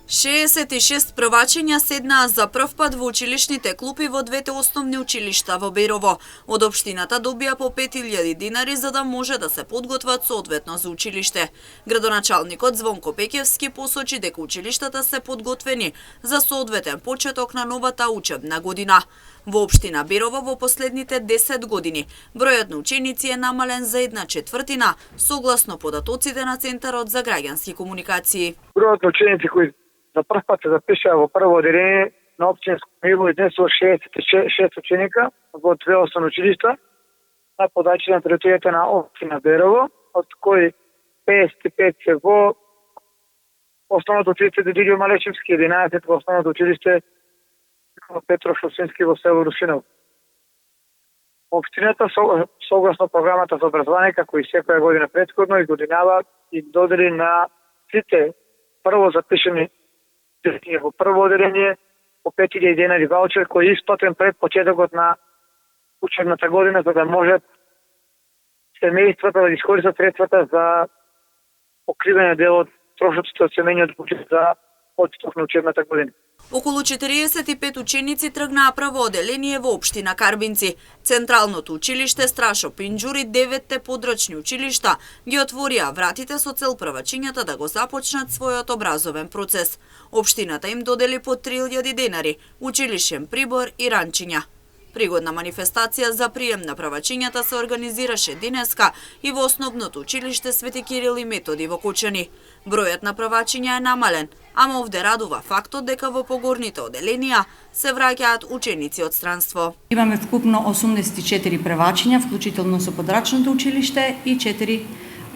66 првачиња седнаа за прв пат во училишните клупи во двете основни училишта во Берово. Од општината добија по 5000 динари за да може да се подготват соодветно за училиште. Градоначалникот Звонко Пеќевски посочи дека училиштата се подготвени за соодветен почеток на новата учебна година. Во општина Берово во последните 10 години бројот на ученици е намален за 1/4 согласно податоците на Центарот за граѓански комуникации. Бројот на ученици кои за прв пат се запишаа во прво одделение на општинско ниво изнесува 66 ученика во две основни училишта на подачи на територијата на општина Берово, од кои 55 се во основното училиште Дидијо Малечевски, 11 во основното училиште Петро Шосински во село Русиново. Општината согласно програмата за образование, како и секоја година претходно, изгодинава и додели на сите прво запишени во прво одделение по 5000 динари ваучер кој е исплатен пред почетокот на учебната година, за да можат семејствата да искористат средствата за покривање дел од трошоците од семејниот буџет за почеток на учебната година. Околу 45 ученици тргнаа прво одделение во општина Карбинци. Централното училиште Страшо Пинџур и 9 подрачни училишта ги отворија вратите со цел првачињата да го започнат својот образовен процес. Општината им додели по 3000 денари, училишен прибор и ранчиња. Пригодна манифестација за прием на првачињата се организираше денеска и во основното училиште Свети Кирил и Методи во Кочани. Бројот на првачиња е намален, ама овде радува фактот дека во погорните одделенија се враќаат ученици од странство. Имаме вкупно 84 првачиња, вклучително со подрачното училиште и 4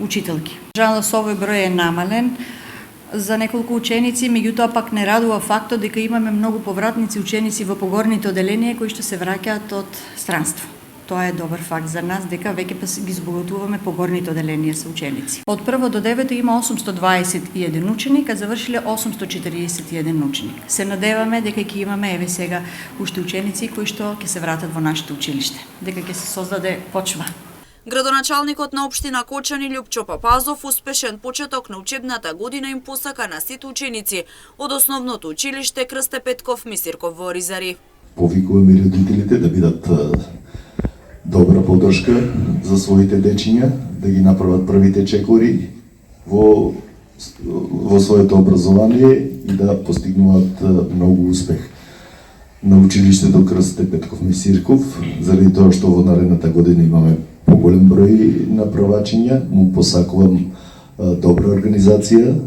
учителки. Жалост, овој број е намален за неколку ученици, меѓутоа пак не радува фактот дека имаме многу повратници ученици во погорните одделенија кои што се враќаат од странство. Тоа е добар факт за нас дека веќе ги збогатуваме погорните одделенија со ученици. Од прво до девето има 821 ученик, а завршиле 841 ученик. Се надеваме дека ќе имаме еве сега уште ученици кои што ќе се вратат во нашето училиште, дека ќе се создаде почва. Градоначалникот на општина Кочани Љупчо Папазов успешен почеток на учебната година им посака на сите ученици од основното училиште Крсте Петков Мисирков во Оризари. Повикуваме родителите да бидат добра поддршка за своите дечиња, да ги направат првите чекори во своето образование и да постигнуваат многу успех на училиштето Крсте Петков Мисирков, заради тоа што во наредната година имаме поголем број на првачиња. Му посакувам добра организација,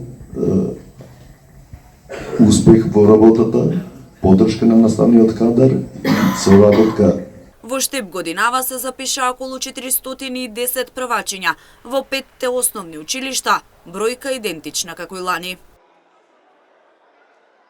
успех во работата, поддршка на наставниот кадар и соработка. Во Штеп годинава се запиша околу 410 првачиња во 5 основни училишта, бројка идентична како и лани.